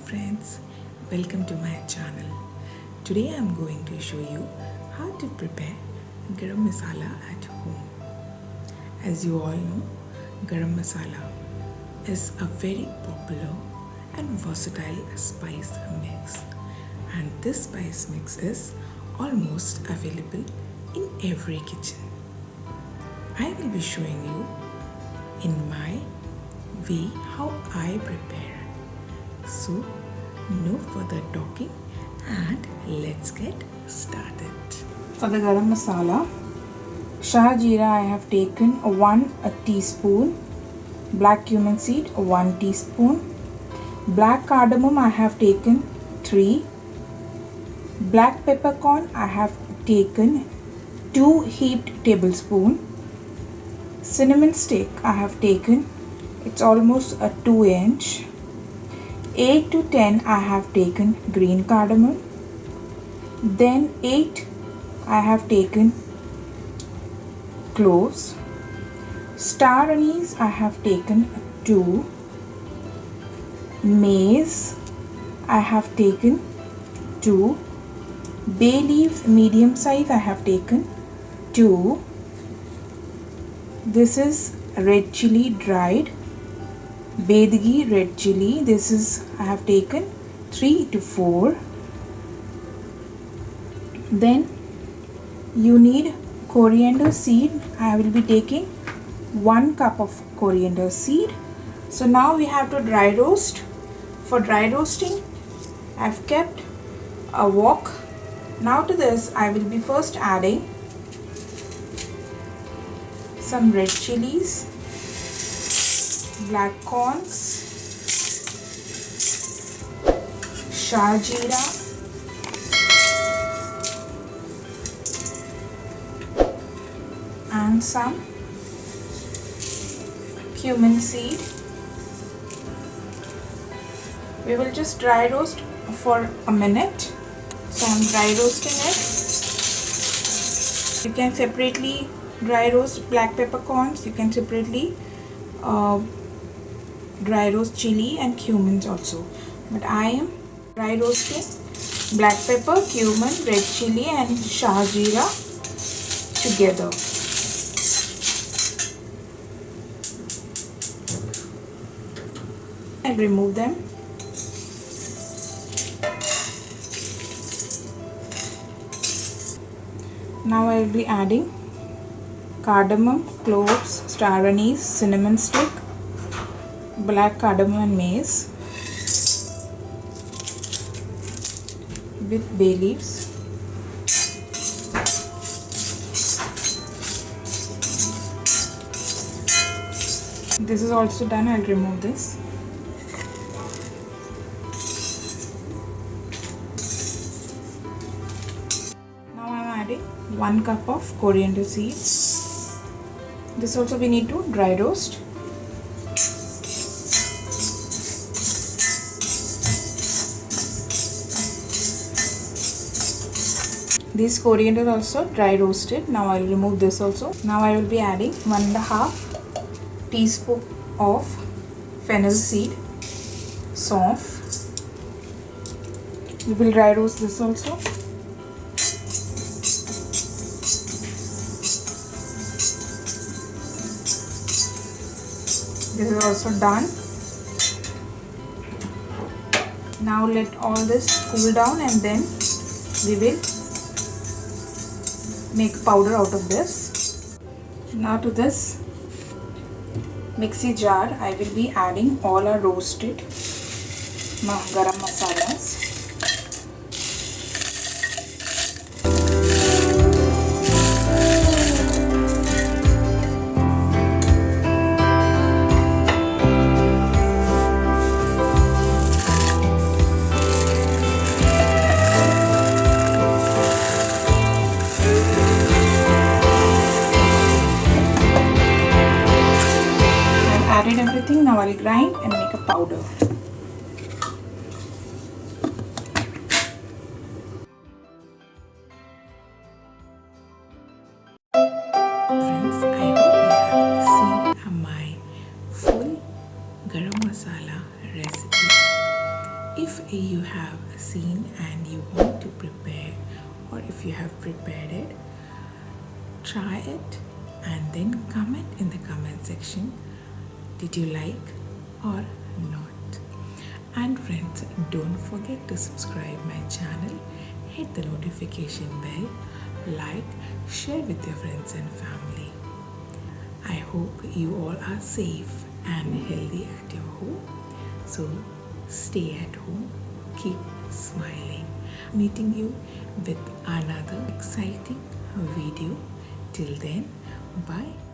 friends, welcome to my channel. Today I am going to show you how to prepare Garam Masala at home. As you all know, Garam Masala is a very popular and versatile spice mix, and this spice mix is almost available in every kitchen. I will be showing you in my way how I prepare. So, no further talking and let's get started. For the Garam Masala, Shah Jeera I have taken 1 teaspoon, black cumin seed 1 teaspoon, black cardamom I have taken 3, black peppercorn I have taken 2 heaped tablespoon, cinnamon stick I have taken, it's almost a 2-inch, 8 to 10 I have taken green cardamom, then 8 I have taken cloves, star anise I have taken 2, mace I have taken 2, bay leaves medium size I have taken 2, this is red chili dried, Bedgi red chili, this is I have taken 3 to 4. Then you need coriander seed. I will be taking 1 cup of coriander seed. So now we have to dry roast. For dry roasting, I have kept a wok. Now to this I will be first adding some red chilies, black corns, Shah Jeera, and some cumin seed. We will just dry roast for a minute. So I am dry roasting it. You can separately dry roast black peppercorns. You can separately dry roast chili and cumin also, but I am dry roasting black pepper, cumin, red chili and Shah Jeera together. I'll remove them. Now I will be adding cardamom, cloves, star anise, cinnamon stick, black cardamom and mace with bay leaves. This is also done. I'll remove this. Now I'm adding 1 cup of coriander seeds. This also we need to dry roast. This coriander also dry roasted. Now I will remove this also. Now I will be adding 1.5 teaspoon of fennel seed, saunf. We will dry roast this also. This is also done. Now let all this cool down and then we will make powder out of this. Now to this mixie jar I will be adding all our roasted garam masalas. Added everything. Now I'll grind and make a powder. Friends, I hope you have seen my full garam masala recipe If you have seen and you want to prepare, or if you have prepared it, try it and then comment in the comment section, did you like or not? And friends, don't forget to subscribe my channel, hit the notification bell, like, share with your friends and family. I hope you all are safe and healthy at your home. So stay at home, keep smiling. Meeting you with another exciting video. Till then, bye.